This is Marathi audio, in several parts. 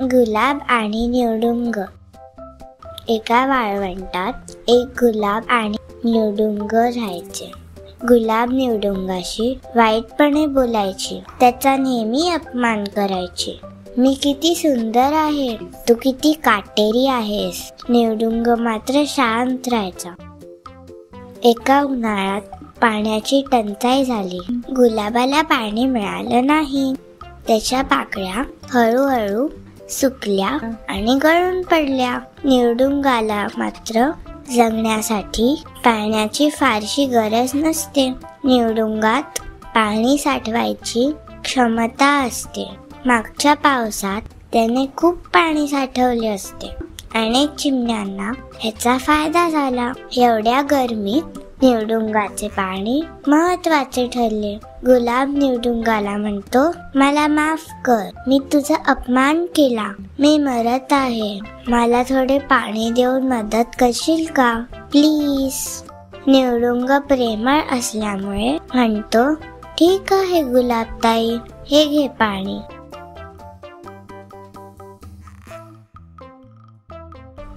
गुलाब आणि निवडुंग. एका वाळवंटात एक गुलाब आणि निवडुंग राहायचे. गुलाब निवडुंगाशी वाईटपणे बोलायची, त्याचा नेहमी अपमान करायची. मी किती सुंदर आहे, तू किती काटेरी आहेस. निवडुंग मात्र शांत राहायचा. एका उन्हाळ्यात पाण्याची टंचाई झाली. गुलाबाला पाणी मिळालं नाही. त्याच्या पाकळ्या हळूहळू सुकल्या आणि गळून पडल्या. निवडुंगाला मात्र जगण्यासाठी पाण्याची फारशी गरज नसते. निवडुंगात पाणी साठवायची क्षमता असते. मागच्या पावसात त्याने खूप पाणी साठवले असते. अनेक चिमण्यांना ह्याचा फायदा झाला. एवढ्या गरमीत निवडुंगाचे पाणी महत्वाचे ठरले. गुलाब निवडुंगाला म्हणतो, मला माफ कर, मी तुझा अपमान केला. मी मरत आहे. मला थोडे पाणी देऊन मदत करशील का प्लीज. निवडुंग प्रेमळ असल्यामुळे म्हणतो, ठीक आहे गुलाबताई, हे घे पाणी.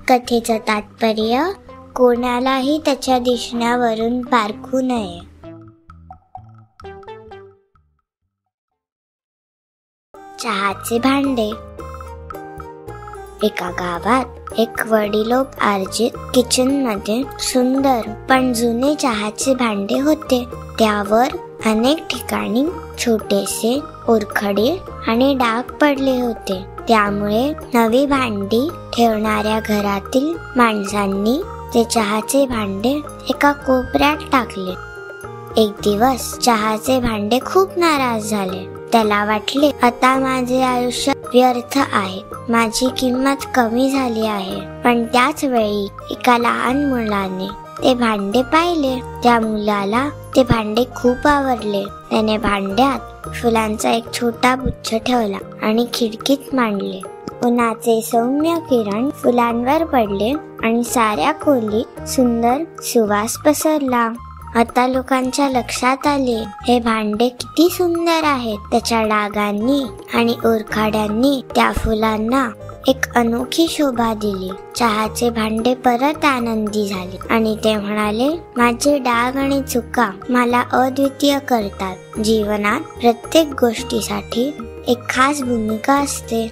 कथेचं तात्पर्य, कोणालाही त्याच्या दिसण्यावरून पारखू नये. चहाचे भांडे. एका गावात एक वडिलोपार्जित किचन मध्ये सुंदर पण जुने चहाचे भांडे होते. त्यावर अनेक ठिकाणी छोटेसे ओरखडे आणि डाग पडले होते. त्यामुळे नवी भांडी ठेवणाऱ्या घरातील माणसांनी ते चहाचे भांडे एका कोपऱ्यात टाकले. एक दिवस चहाचे भांडे खूप नाराज झाले. त्याला वाटले, आता माझे आयुष्य व्यर्थ आहे. माझी किंमत कमी झाली आहे. पण त्याच वेळी एका लहान मुलाने ते भांडे पाहिले. त्या मुलाला ते भांडे खूप आवडले. त्याने भांड्यात फुलांचा एक छोटा गुच्छ ठेवला आणि खिडकीत मांडले. उन्हाचे सौम्य किरण फुलांवर पडले आणि साऱ्या खोलीत सुंदर सुवास पसरला. आता लोकांच्या लक्षात आले, हे भांडे किती सुंदर आहेत. त्याच्या डागांनी आणि ओरखड्यांनी त्या फुलांना एक अनोखी शोभा दिली. चहाचे भांडे परत आनंदी झाले आणि ते म्हणाले, माझे डाग आणि चुका मला अद्वितीय करतात. जीवनात प्रत्येक गोष्टीसाठी एक खास भूमिका असते.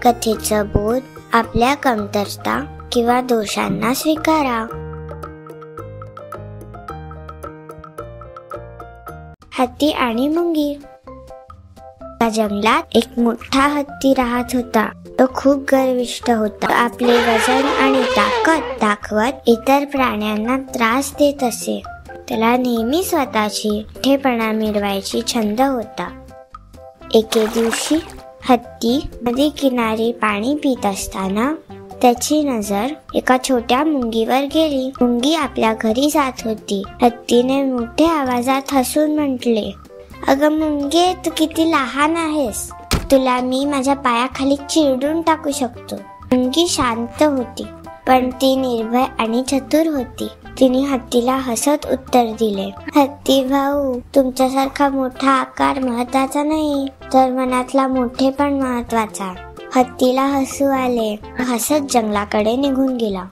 कथेचा बोध, आपल्या कमतरता किंवा दोषांना स्वीकारा. हत्ती आणि मुंगी. त्या जंगलात एक मोठा हत्ती राहत होता. तो खूप गर्विष्ठ होता. आपले वजन आणि ताकद दाखवत इतर प्राण्यांना त्रास देत असे. त्याला नेहमी स्वतःची मोठेपणा मिरवायची छंद होता. एके दिवशी हत्ती नदी किनारी पाणी पित असताना त्याची नजर एका छोट्या मुंगीवर गेली. मुंगी आपल्या घरी जात होती. हत्तीने मोठ्या आवाजात हसून म्हटले, अगं मुंगे, तू किती लहान आहेस. तुला मी माझ्या पायाखाली चिरडून टाकू शकतो. मुंगी शांत होती, पण ती निर्भय आणि चतुर होती. तिने हत्तीला हसत उत्तर दिले, हत्ती भाऊ, तुमच्यासारखा मोठा आकार महत्वाचा नाही, तर मनातला मोठेपण महत्वाचा. हत्तीला हसू आले. हसत जंगलाकडे निघून गेला.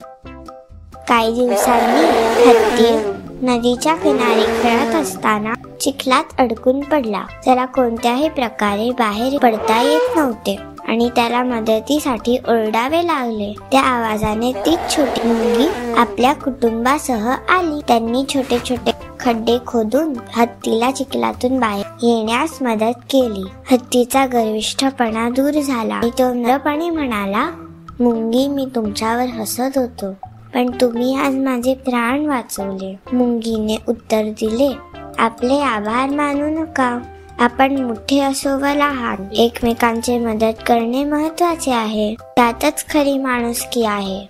काही दिवसांनी हत्ती नदीच्या किनारी खेळत असताना चिखलात अडकून पडला. त्याला कोणत्याही प्रकारे बाहेर पडता येत नव्हते आणि त्याला मदतीसाठी ओरडावे लागले. त्या आवाजाने तीच छोटी मुलगी आपल्या कुटुंबासह आली. त्यांनी छोटे छोटे खड्डे खोदून हत्तीला चिखलातून बाहेर येण्यास मदत केली. हत्तीचा गर्विष्ठपणा दूर झाला आणि तो नम्रपणे म्हणाला, मुंगी, मी तुमच्यावर हसत होतो, पण तुम्ही आज माझे प्राण वाचवले. मुंगीने उत्तर दिले, आपले आभार मानू नका. आपण मोठे असो व लहान, एकमेकांची मदत करणे महत्वाचे आहे. त्यातच खरी माणुसकी आहे.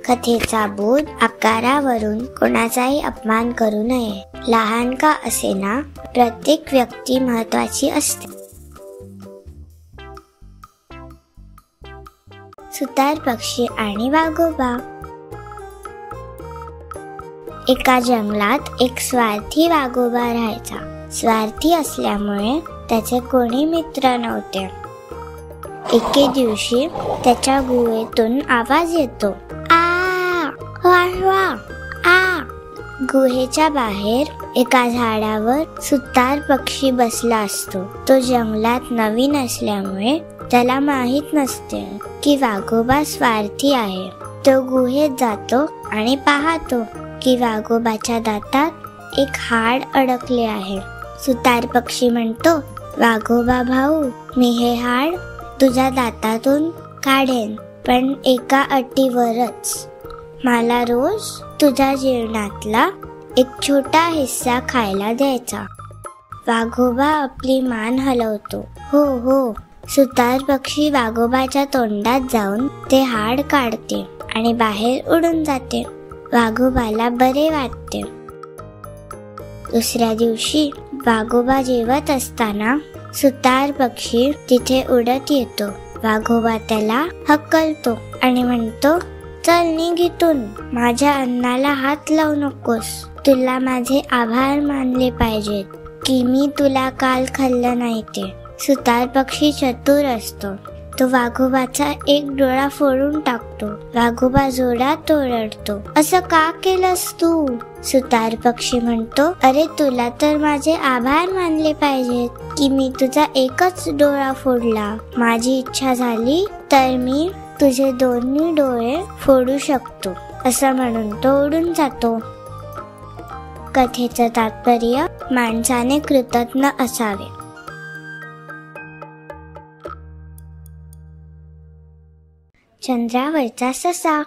कथेचा बोध, आकारावरून कोणाचाही अपमान करू नये. लहान का असेना, प्रत्येक व्यक्ती महत्वाची असते. सुतार पक्षी आणि वाघोबा. एका जंगलात एक स्वार्थी वाघोबा राहायचा. स्वार्थी असल्यामुळे त्याचे कोणी मित्र नव्हते. एके दिवशी त्याच्या गुहेतून आवाज येतो, आ वाजवा आ. गुहेच्या बाहेर एका झाडावर सुतार पक्षी बसला असतो. तो जंगलात नवीन असल्यामुळे त्याला माहित नसते की वाघोबा स्वार्थी आहे. तो गुहेत जातो आणि पाहतो की वाघोबाच्या दातात एक हाड अडकले आहे. सुतार पक्षी म्हणतो, वाघोबा भाऊ, मी हे हाड तुझ्या दातातून काढेन, पण एका अटीवरच. मला रोज तुझ्या जेवणातला एक छोटा हिस्सा खायला द्यायचा. वाघोबा आपली मान हलवतो. हो हो. सुतार पक्षी वाघोबाच्या तोंडात जाऊन ते हाड काढते आणि बाहेर उडून जाते. वाघोबाला बरे वाटते. दुसऱ्या दिवशी वाघोबा जेवत असताना सुतार पक्षी तिथे उडत येतो. वाघोबा त्याला हकलतो आणि म्हणतो, चल निघ इथून. माझ्या अन्नाला हात लावू नकोस. तुला माझे आभार मानले पाहिजेत की मी तुला काल खाल्लं नाही ते. सुतार पक्षी चतुर असतो. तो वाघोबाचा एक डोळा फोडून टाकतो. वाघोबा जोरात ओरडतो, असं का केलंस तू? सुतार पक्षी म्हणतो, अरे तुला तर माझे आभार मानले पाहिजेत की मी तुझा एकच डोळा फोडला. माझी इच्छा झाली तर मी तुझे दोन्ही डोळे फोडू शकतो. असं म्हणून तो उडून जातो. कथेचं तात्पर्य, माणसाने कृतज्ञ असावे. चंद्रावरचा ससा.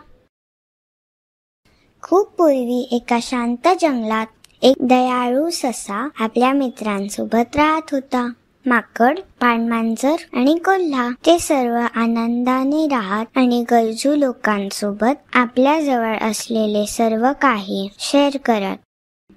खूप पूर्वी एका शांत जंगलात एक दयाळू ससा आपल्या मित्रांसोबत राहत होता. माकड, पाणमांजर आणि कोल्हा ते सर्व आनंदाने राहत आणि गरजू लोकांसोबत आपल्या जवळ असलेले सर्व काही शेअर करत.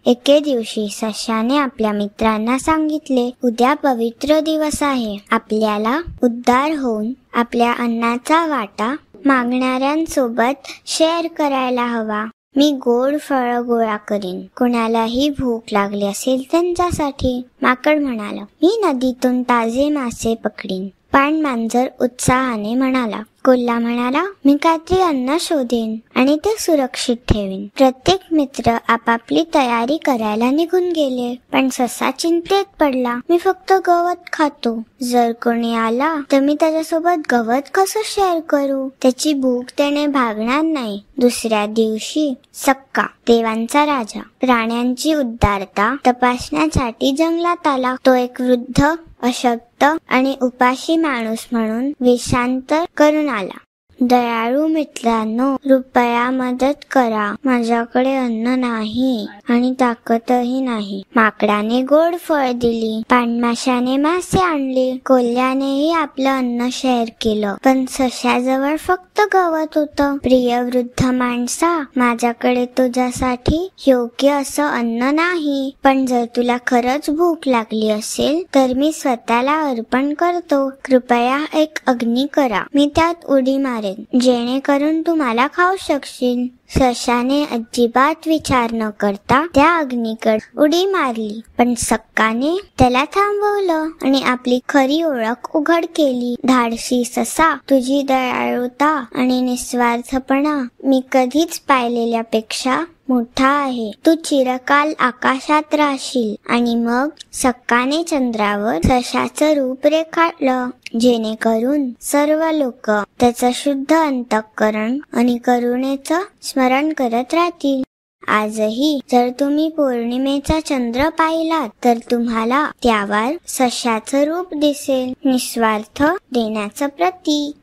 एके दिवशी सश्याने आपल्या मित्रांना सांगितले, उद्या पवित्र दिवस आहे. आपल्याला उद्धार होऊन आपल्या अन्नाचा वाटा मागणाऱ्यांसोबत शेअर करायला हवा. मी गोड फळ गोळा करीन. कोणालाही भूक लागली असेल त्यांच्यासाठी. माकड म्हणाला, मी नदीतून ताजे मासे पकडीन. पाणमांजर उत्साहाने म्हणाला. कोल्हा म्हणाला, मी काहीतरी अन्न शोधेन आणि ते सुरक्षित ठेवीन. प्रत्येक मित्र आपापली तयारी करायला निघून गेले. पण ससा चिंतेत पडला. मी फक्त गवत खातो. जर कोणी आला तर मी त्याच्यासोबत गवत कसं शेअर करू? त्याची भूक त्याने भागणार नाही. दुसऱ्या दिवशी सक्का, देवांचा राजा, प्राण्यांची उदारता तपासण्यासाठी जंगलात आला. तो एक वृद्ध, अशक्त आणि उपाशी माणूस म्हणून वेषांतर करून आला. दयाळू मित्रांनो, कृपया मदत करा. माझ्याकडे अन्न नाही आणि ताकदही नाही. माकडाने गोड फळ दिली. पाणमाशाने मासे आणले. कोल्ह्यानेही आपलं अन्न शेअर केलं. पण सश्याजवळ फक्त गवत होतं. प्रिय वृद्ध माणसा, माझ्याकडे तुझ्यासाठी योग्य असं अन्न नाही. पण जर तुला खरंच भूक लागली असेल तर मी स्वतःला अर्पण करतो. कृपया एक अग्नी करा. मी त्यात उडी मारेन जेणेकरून तू मला खाऊ शकशील. सश्याने अजिबात विचार न करता त्या अग्नीकडे उडी मारली. पण सक्काने त्याला थांबवलं आणि आपली खरी ओळख उघड केली. धाडसी ससा, तुझी दयाळुता आणि निस्वार्थपणा मी कधीच पाहिलेल्यापेक्षा मोठा आहे. तू चिरकाल आकाशात राहशील. आणि मग सक्काने चंद्रावर सशाचं रूप रेखाटलं, जेणेकरून सर्व लोक त्याचं शुद्ध अंतःकरण आणि करुणेचं स्मरण करत राहतील. आजही जर तुम्ही पौर्णिमेचा चंद्र पाहिलात तर तुम्हाला त्यावर सशाचं रूप दिसेल, निस्वार्थ देण्याचं प्रतीक.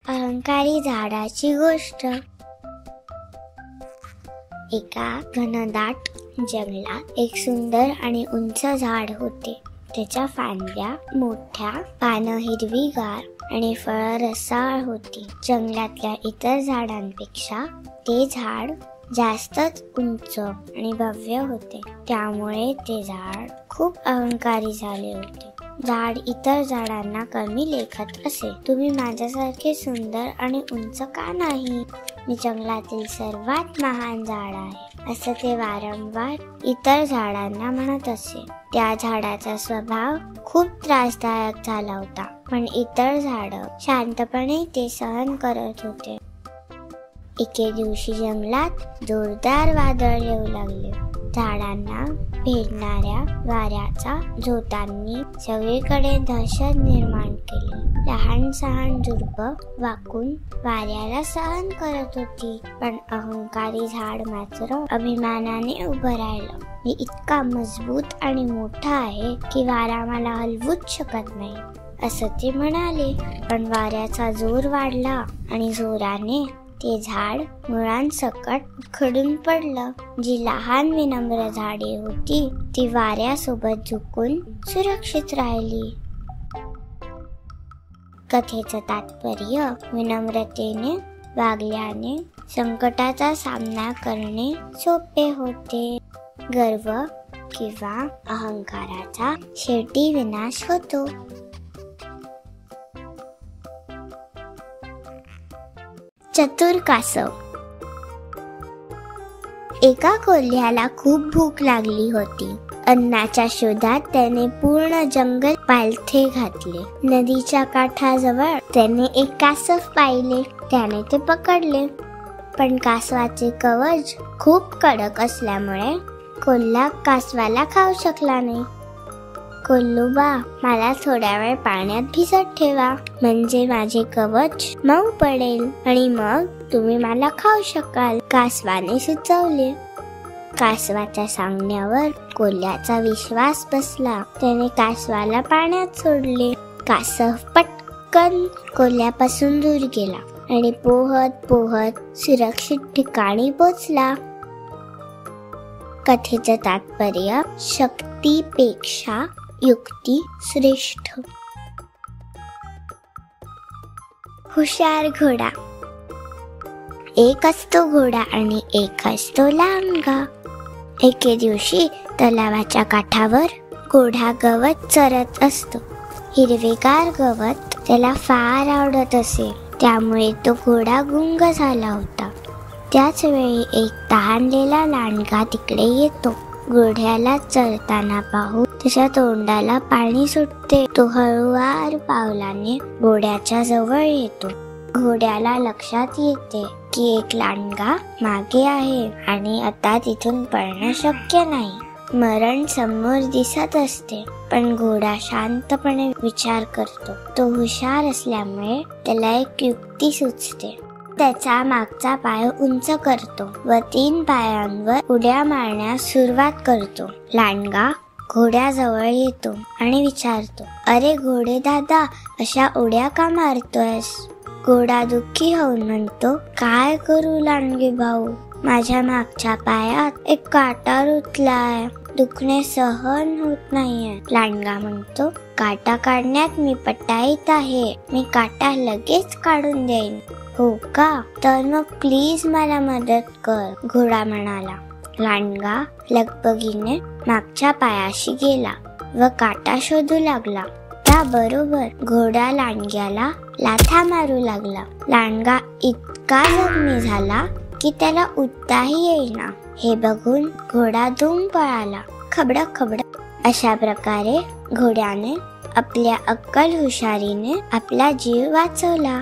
अहंकारी झाडाची गोष्ट. एका घनदाट जंगलात एक सुंदर आणि उंच झाड होते. त्याच्या फांद्या मोठ्या, पानं हिरवीगार आणि फळं रसाळ होती. जंगलातल्या इतर झाडांपेक्षा ते झाड जास्तच उंच आणि भव्य होते. त्यामुळे ते झाड खूप अहंकारी झाले होते. झाड इतर झाडांना कमी लेखत असे. तुम्ही माझ्यासारखे सुंदर आणि उंच का नाही? मी जंगलातील सर्वात महान झाड आहे असं ते वारंवार इतर झाडांना म्हणत असे. त्या झाडाचा स्वभाव खूप त्रासदायक झाला होता, पण इतर झाडं शांतपणे ते सहन करत होते. एके दिवशी जंगलात जोरदार वादळ येऊ लागले. झाडांना भेटणाऱ्या वाऱ्याचा झोतांनी सगळीकडे दहशत निर्माण केली. लहान सहान झुडपं वाकून वाऱ्याला सहन करत होती, पण अहंकारी झाड मात्र अभिमानाने उभं राहिलं. मी इतका मजबूत आणि मोठा आहे की वारा मला हलवूच शकत नाही, असं ते म्हणाले. पण वाऱ्याचा जोर वाढला आणि जोराने ते झाड मुळांसकट उखडून पडलं. जी लहान विनम्र झाडे होती ती वाऱ्यासोबत झुकून सुरक्षित राहिली. कथेचं तात्पर्य: विनम्रतेने वागल्याने संकटाचा सामना करणे सोपे होते. गर्व किंवा अहंकाराचा शेवटी विनाश होतो. चतुर कासव. एका कोल्ह्याला खूप भूक लागली होती. अन्नाच्या शोधात त्याने पूर्ण जंगल पालथे घातले. नदीच्या काठाजवळ त्याने एक कासव पाहिले. त्याने ते पकडले, पण कासवाचे कवच खूप कडक असल्यामुळे कोल्हा कासवाला खाऊ शकला नाही. कोल्हूबा, मला थोड्या वेळ पाण्यात भिजत ठेवा, म्हणजे माझे कवच मऊ पडेल आणि मग तुम्ही मला खाऊ शकाल, कासवाने सुचवले. कासवाच्या सांगण्यावर कोल्ह्याचा विश्वास बसला. त्याने कासवाला पाण्यात सोडले. कासव पटकन कोल्ह्यापासून दूर गेला आणि पोहत पोहत सुरक्षित ठिकाणी पोचला. कथेचं तात्पर्य: शक्तीपेक्षा युक्ती श्रेष्ठ. हुशार घोडा. एक असतो घोडा आणि एक असतो लांडगा. एके दिवशी तलावाच्या काठावर घोडा गवत चरत असतो. हिरवेगार गवत त्याला फार आवडत असे, त्यामुळे तो घोडा गुंग झाला होता. त्याच वेळी एक तहानलेला लांडगा तिकडे येतो. घोड्याला चरताना पाहून त्याच्या तोंडाला पाणी सुटते. तो हळूवार पावलाने घोड्याच्या जवळ येतो. घोड्याला लक्षात येते की एक लांडगा मागे आहे आणि आता तिथून पळणं शक्य नाही. मरण समोर दिसत असते, पण घोडा शांतपणे विचार करतो. तो हुशार असल्यामुळे त्याला एक युक्ती सुचते. त्याचा मागचा पाय उंच करतो व 3 पायांवर उड्या मारण्यास सुरुवात करतो. लांडगा घोड्याजवळ येतो आणि विचारतो, अरे घोडे दादा, अशा उड्या का मारतोयस? घोडा दुःखी होऊन म्हणतो, काय करू लांडगे भाऊ, माझ्या मागच्या पायात एक काटा रुतलाय, दुखणे सहन होत नाहीये. लांडगा म्हणतो, काटा काढण्यात मी पटाईत आहे, मी काटा लगेच काढून देईन. हो का, तर मग प्लीज मला मदत कर, घोडा म्हणाला. लांडगा लगबगीने मागच्या पायाशी गेला व काटा शोधू लागला. त्याबरोबर घोडा लांडग्याला लाथा मारू लागला. लांडगा इतका जखमी झाला की त्याला उठताही येईना. हे बघून घोडा धूम पळाला, खबडक खबडक. अशा प्रकारे घोड्याने आपल्या अक्कल हुशारीने आपला जीव वाचवला.